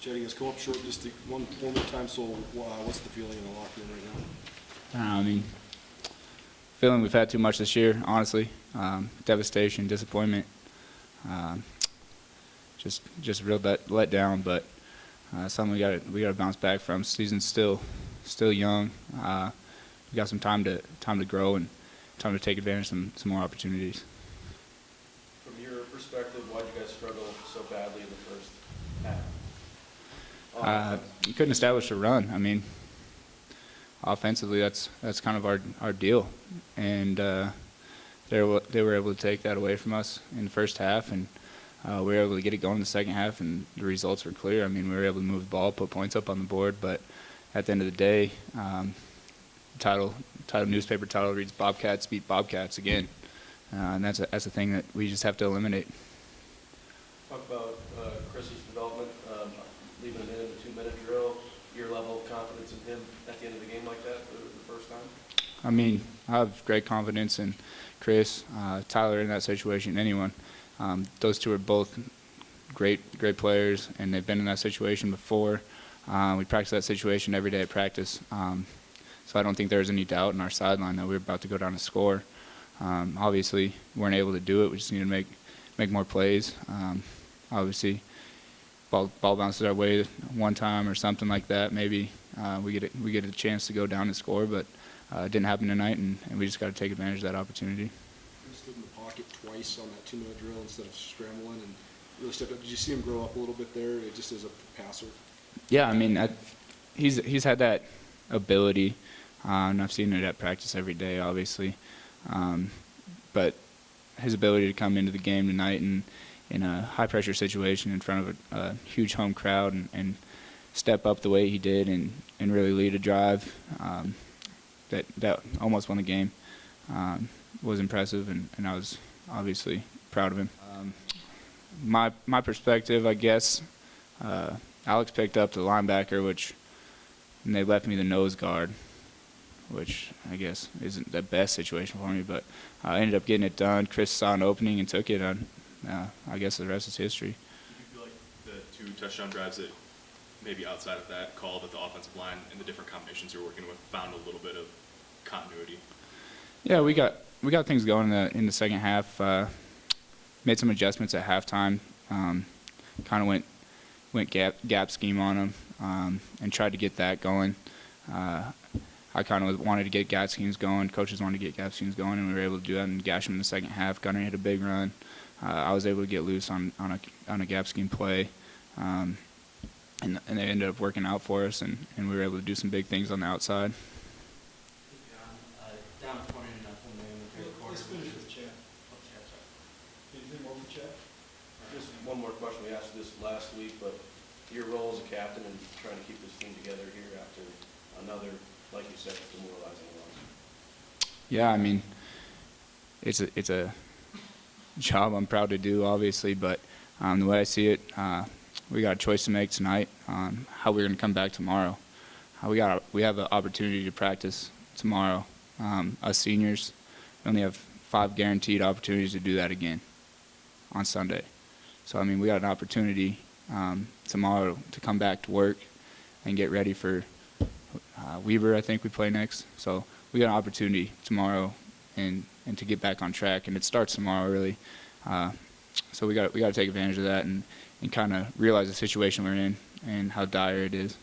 Chad, you guys come up short just one more time, so what's the feeling in the locker room right now? I mean, feeling we've had too much this year, honestly. Devastation, disappointment, just real let down. But something we got to bounce back from. Season's still young. We got some time to grow and time to take advantage of some more opportunities. From your perspective, why did you guys struggle so badly in the first half? You couldn't establish a run. I mean, offensively, that's kind of our deal, and they were able to take that away from us in the first half, and we were able to get it going in the second half, and the results were clear. I mean, we were able to move the ball, put points up on the board, but at the end of the day, newspaper title reads "Bobcats beat Bobcats" again, and that's a thing that we just have to eliminate. Talk about Chris's development, leaving him in the 2-minute drill. Your level of confidence in him at the end of the game like that for the first time? I mean, I have great confidence in Chris, Tyler in that situation, anyone. Those two are both great players, and they've been in that situation before. We practice that situation every day at practice. So I don't think there was any doubt in our sideline that we were about to go down and score. Obviously, we weren't able to do it. We just need to make more plays. Obviously, ball bounces our way one time or something like that. Maybe we get a chance to go down and score, but it didn't happen tonight, and we just got to take advantage of that opportunity. He stood in the pocket twice on that 2-minute drill instead of scrambling, and really stepped up. Did you see him grow up a little bit there, just as a passer? Yeah, I mean, he's had that ability, and I've seen it at practice every day, obviously. But his ability to come into the game tonight and in a high-pressure situation in front of a huge home crowd and step up the way he did and really lead a drive that almost won the game was impressive, and I was obviously proud of him. My perspective, I guess, Alex picked up the linebacker, and they left me the nose guard, which I guess isn't the best situation for me, but I ended up getting it done. Chris saw an opening and took it, and I guess the rest is history. Do you feel like the 2 touchdown drives that maybe outside of that call that the offensive line and the different combinations you're working with found a little bit of continuity? Yeah, we got things going in the second half. Made some adjustments at halftime. Kind of went gap scheme on them and tried to get that going. I kind of wanted to get gap schemes going. Coaches wanted to get gap schemes going, and we were able to do that and gash them in the second half. Gunner hit a big run. I was able to get loose on a gap scheme play, and they ended up working out for us, and we were able to do some big things on the outside. Down 20-0 there in the third quarter. Let's finish with Chad. Anything more for Chad? Just one more question. We asked this last week, but your role as a captain and trying to keep this team together here after another, like you said, demoralizing loss. Yeah, I mean, it's a job I'm proud to do, obviously, but the way I see it, we got a choice to make tonight on how we're going to come back tomorrow. We have an opportunity to practice tomorrow. Us seniors, we only have 5 guaranteed opportunities to do that again on Sunday. So, I mean, we got an opportunity tomorrow to come back to work and get ready for Weber, I think we play next. So we got an opportunity tomorrow and to get back on track, and it starts tomorrow, really. So we got to take advantage of that and kind of realize the situation we're in and how dire it is. In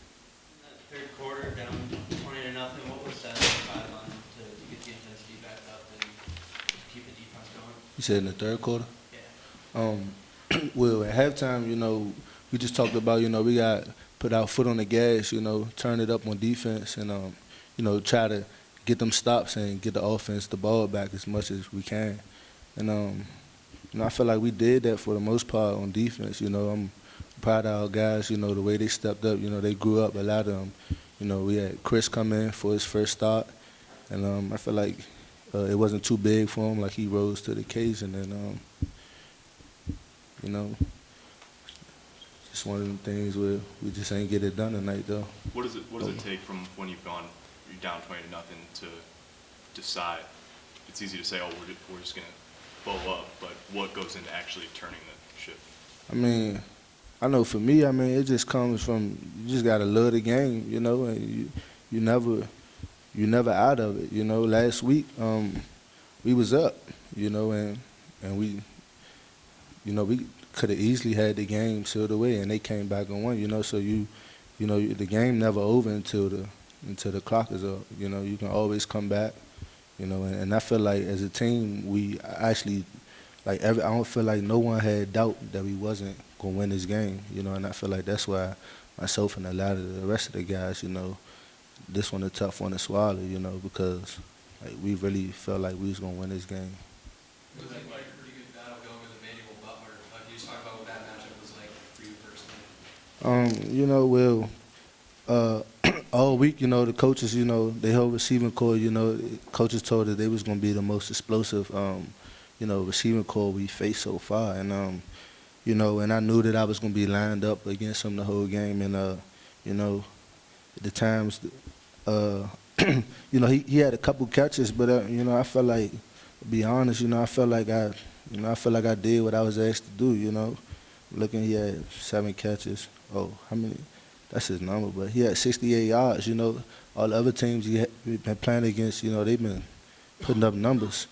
that third quarter, down 20-0, what was that sideline to get the intensity back up and keep the defense going? You said in the third quarter? Yeah. Well, at halftime, we just talked about, we got put our foot on the gas, turn it up on defense and, try to get them stops and get the offense the ball back as much as we can. And, I feel like we did that for the most part on defense. I'm proud of our guys, the way they stepped up. They grew up, a lot of them. We had Chris come in for his first start. And I feel like it wasn't too big for him, like he rose to the occasion. And, just one of them things where we just ain't get it done tonight, though. What does it take from when you're down 20-0 to decide? It's easy to say, oh, we're just going to blow up, but what goes into actually turning the ship? I mean, I know for me, I mean, it just comes from you just gotta love the game, you know, and you never out of it, you know. Last week, we was up, you know, and we, you know, we could have easily had the game sealed away, and they came back and won, you know. So you know, the game never over until the clock is up, you know. You can always come back, you know, and I feel like as a team, we actually. Like I don't feel like no one had doubt that we wasn't gonna win this game, you know, and I feel like that's why myself and a lot of the rest of the guys, you know, this one a tough one to swallow, you know, because like we really felt like we was gonna win this game. It was like a pretty good battle going with Emmanuel Butler. Can you just talk about what that matchup was like for you personally? You know, all week, you know, the coaches, you know, the whole receiving core, you know, coaches told us they was gonna be the most explosive. You know, receiving core we faced so far, and you know, and I knew that I was gonna be lined up against him the whole game, and you know, the times, you know, he had a couple catches, but you know, I felt like, to be honest, you know, I felt like I did what I was asked to do, you know. Looking, he had 7 catches. Oh, how many? That's his number, but he had 68 yards. You know, all the other teams we've been playing against, you know, they've been putting up numbers.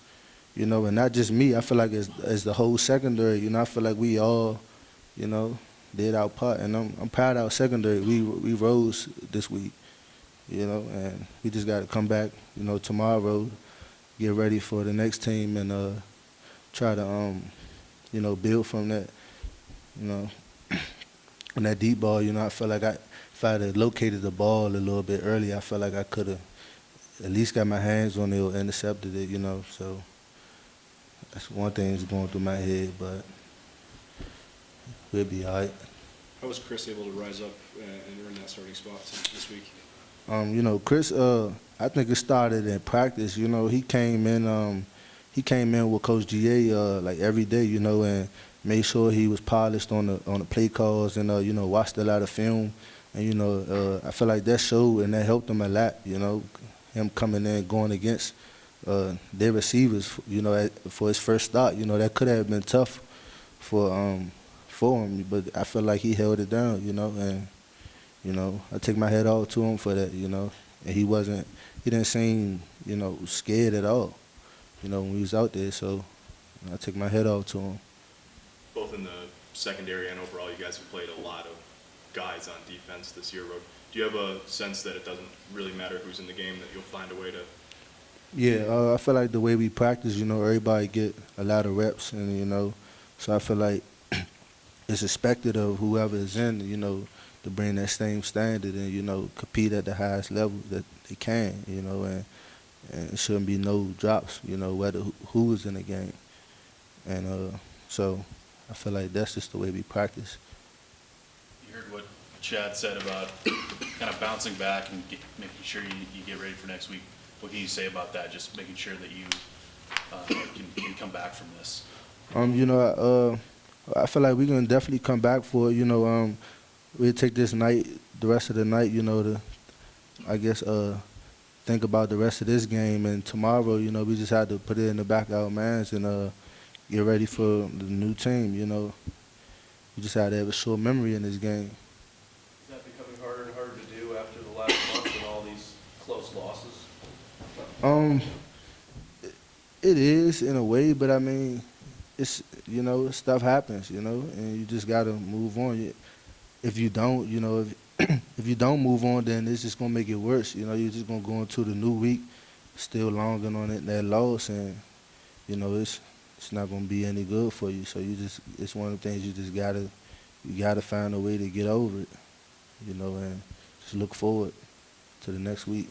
You know, and not just me. I feel like as the whole secondary, you know, I feel like we all, you know, did our part. And I'm proud of our secondary. We rose this week, you know, and we just got to come back, you know, tomorrow, get ready for the next team and try to, you know, build from that, you know. And that deep ball, you know, I feel like if I had located the ball a little bit earlier, I felt like I could have at least got my hands on it or intercepted it, you know, so. That's one thing that's going through my head, but we'll be all right. How was Chris able to rise up and earn that starting spot this week? You know, Chris, I think it started in practice. You know, he came in with Coach GA like every day, you know, and made sure he was polished on the play calls and you know, watched a lot of film, and you know, I feel like that showed and that helped him a lot. You know, him coming in going against. Their receivers, you know, for his first start, you know, that could have been tough for him, but I feel like he held it down, you know, and you know, I take my head off to him for that, you know, and he didn't seem, you know, scared at all, you know, when he was out there, so I take my head off to him. Both in the secondary and overall, you guys have played a lot of guys on defense this year. Do you have a sense that it doesn't really matter who's in the game, that you'll find a way to? Yeah, I feel like the way we practice, you know, everybody get a lot of reps, and you know, so I feel like it's expected of whoever is in, you know, to bring that same standard and you know, compete at the highest level that they can, you know, and it shouldn't be no drops, you know, whether who is in the game, and so I feel like that's just the way we practice. You heard what Chad said about kind of bouncing back and making sure you get ready for next week. What can you say about that? Just making sure that you can come back from this. You know, I feel like we're gonna definitely come back for it. You know, we'll take this night, the rest of the night. You know, to I guess think about the rest of this game, and tomorrow, you know, we just had to put it in the back of our minds and get ready for the new team. You know, we just had to have a short memory in this game. Is that becoming harder and harder to do after the last month and all these close losses? It is in a way, but I mean, it's, you know, stuff happens, you know, and you just gotta move on. If you don't, you know, if you don't move on, then it's just gonna make it worse. You know, you're just gonna go into the new week still longing on it, that loss, and you know, it's not gonna be any good for you. So it's one of the things you gotta find a way to get over it, you know, and just look forward to the next week.